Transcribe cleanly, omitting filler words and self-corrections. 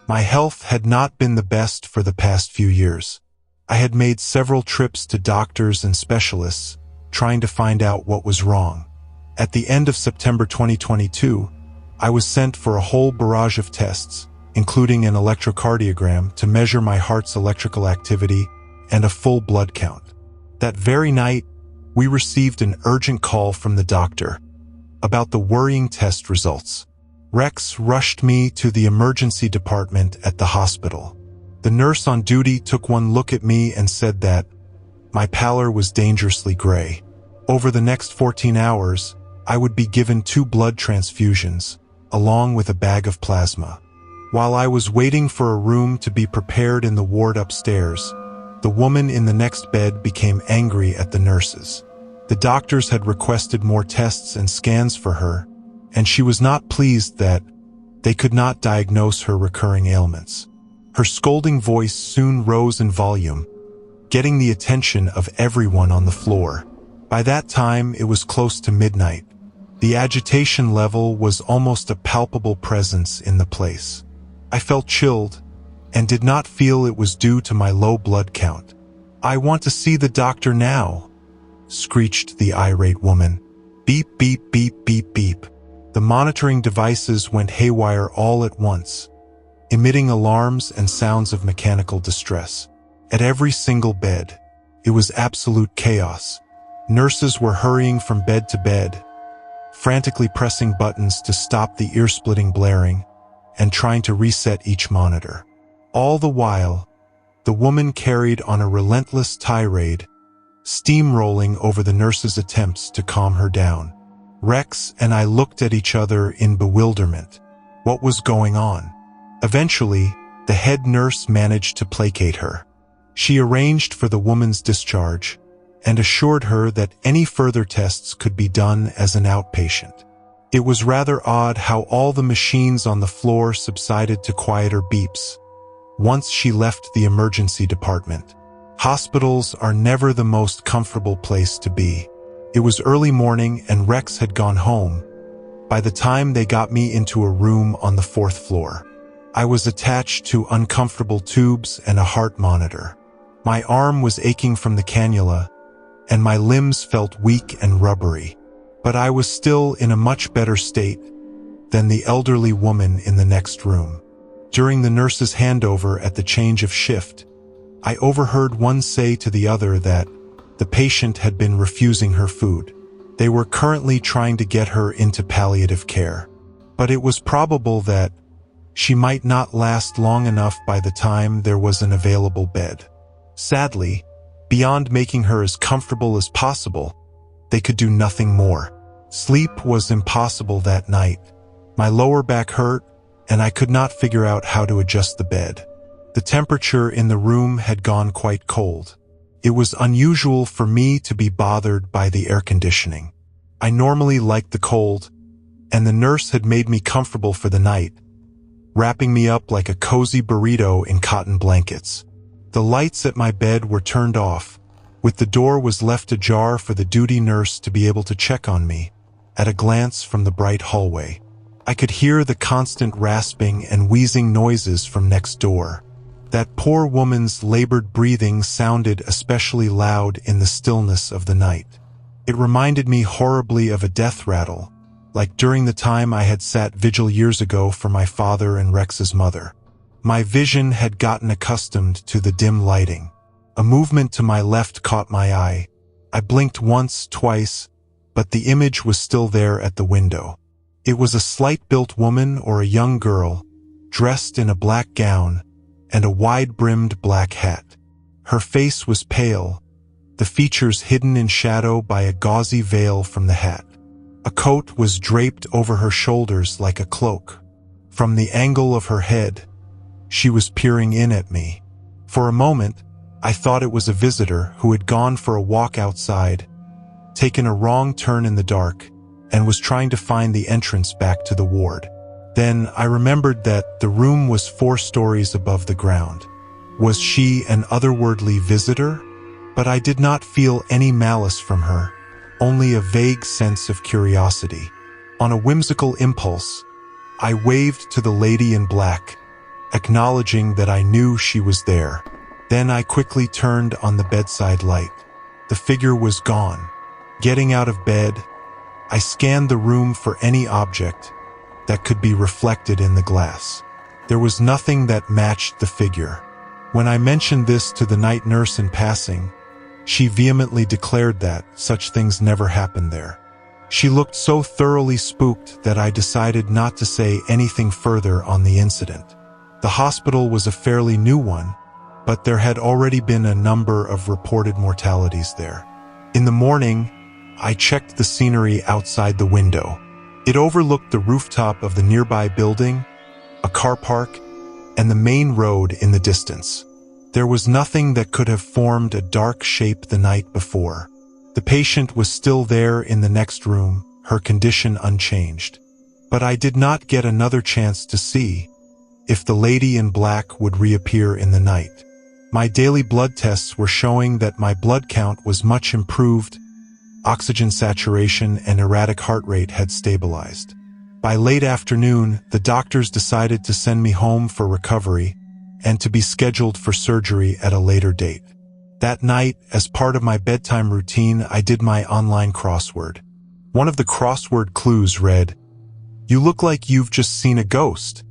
My health had not been the best for the past few years. I had made several trips to doctors and specialists, trying to find out what was wrong. At the end of September 2022, I was sent for a whole barrage of tests, including an electrocardiogram to measure my heart's electrical activity and a full blood count. That very night, we received an urgent call from the doctor about the worrying test results. Rex rushed me to the emergency department at the hospital. The nurse on duty took one look at me and said that my pallor was dangerously gray. Over the next 14 hours, I would be given 2 blood transfusions, along with a bag of plasma. While I was waiting for a room to be prepared in the ward upstairs, the woman in the next bed became angry at the nurses. The doctors had requested more tests and scans for her, and she was not pleased that they could not diagnose her recurring ailments. Her scolding voice soon rose in volume, getting the attention of everyone on the floor. By that time, it was close to midnight. The agitation level was almost a palpable presence in the place. I felt chilled and did not feel it was due to my low blood count. "I want to see the doctor now," screeched the irate woman. Beep, beep, beep, beep, beep. The monitoring devices went haywire all at once, emitting alarms and sounds of mechanical distress. At every single bed, it was absolute chaos. Nurses were hurrying from bed to bed, frantically pressing buttons to stop the ear-splitting blaring and trying to reset each monitor. All the while, the woman carried on a relentless tirade, steamrolling over the nurses' attempts to calm her down. Rex and I looked at each other in bewilderment. What was going on? Eventually, the head nurse managed to placate her. She arranged for the woman's discharge and assured her that any further tests could be done as an outpatient. It was rather odd how all the machines on the floor subsided to quieter beeps once she left the emergency department. Hospitals are never the most comfortable place to be. It was early morning and Rex had gone home by the time they got me into a room on the 4th floor. I was attached to uncomfortable tubes and a heart monitor. My arm was aching from the cannula, and my limbs felt weak and rubbery. But I was still in a much better state than the elderly woman in the next room. During the nurse's handover at the change of shift, I overheard one say to the other that the patient had been refusing her food. They were currently trying to get her into palliative care, but it was probable that she might not last long enough by the time there was an available bed. Sadly, beyond making her as comfortable as possible, they could do nothing more. Sleep was impossible that night. My lower back hurt, and I could not figure out how to adjust the bed. The temperature in the room had gone quite cold. It was unusual for me to be bothered by the air conditioning. I normally liked the cold, and the nurse had made me comfortable for the night, wrapping me up like a cozy burrito in cotton blankets. The lights at my bed were turned off, with the door was left ajar for the duty nurse to be able to check on me at a glance from the bright hallway. I could hear the constant rasping and wheezing noises from next door. That poor woman's labored breathing sounded especially loud in the stillness of the night. It reminded me horribly of a death rattle, like during the time I had sat vigil years ago for my father and Rex's mother. My vision had gotten accustomed to the dim lighting. A movement to my left caught my eye. I blinked once, twice, but the image was still there at the window. It was a slight-built woman or a young girl, dressed in a black gown and a wide-brimmed black hat. Her face was pale, the features hidden in shadow by a gauzy veil from the hat. A coat was draped over her shoulders like a cloak. From the angle of her head, she was peering in at me. For a moment, I thought it was a visitor who had gone for a walk outside, taken a wrong turn in the dark, and was trying to find the entrance back to the ward. Then I remembered that the room was 4 stories above the ground. Was she an otherworldly visitor? But I did not feel any malice from her, only a vague sense of curiosity. On a whimsical impulse, I waved to the lady in black, acknowledging that I knew she was there. Then I quickly turned on the bedside light. The figure was gone. Getting out of bed, I scanned the room for any object that could be reflected in the glass. There was nothing that matched the figure. When I mentioned this to the night nurse in passing, she vehemently declared that such things never happened there. She looked so thoroughly spooked that I decided not to say anything further on the incident. The hospital was a fairly new one, but there had already been a number of reported mortalities there. In the morning, I checked the scenery outside the window. It overlooked the rooftop of the nearby building, a car park, and the main road in the distance. There was nothing that could have formed a dark shape the night before. The patient was still there in the next room, her condition unchanged. But I did not get another chance to see if the lady in black would reappear in the night. My daily blood tests were showing that my blood count was much improved, oxygen saturation and erratic heart rate had stabilized. By late afternoon, the doctors decided to send me home for recovery and to be scheduled for surgery at a later date. That night, as part of my bedtime routine, I did my online crossword. One of the crossword clues read, "You look like you've just seen a ghost."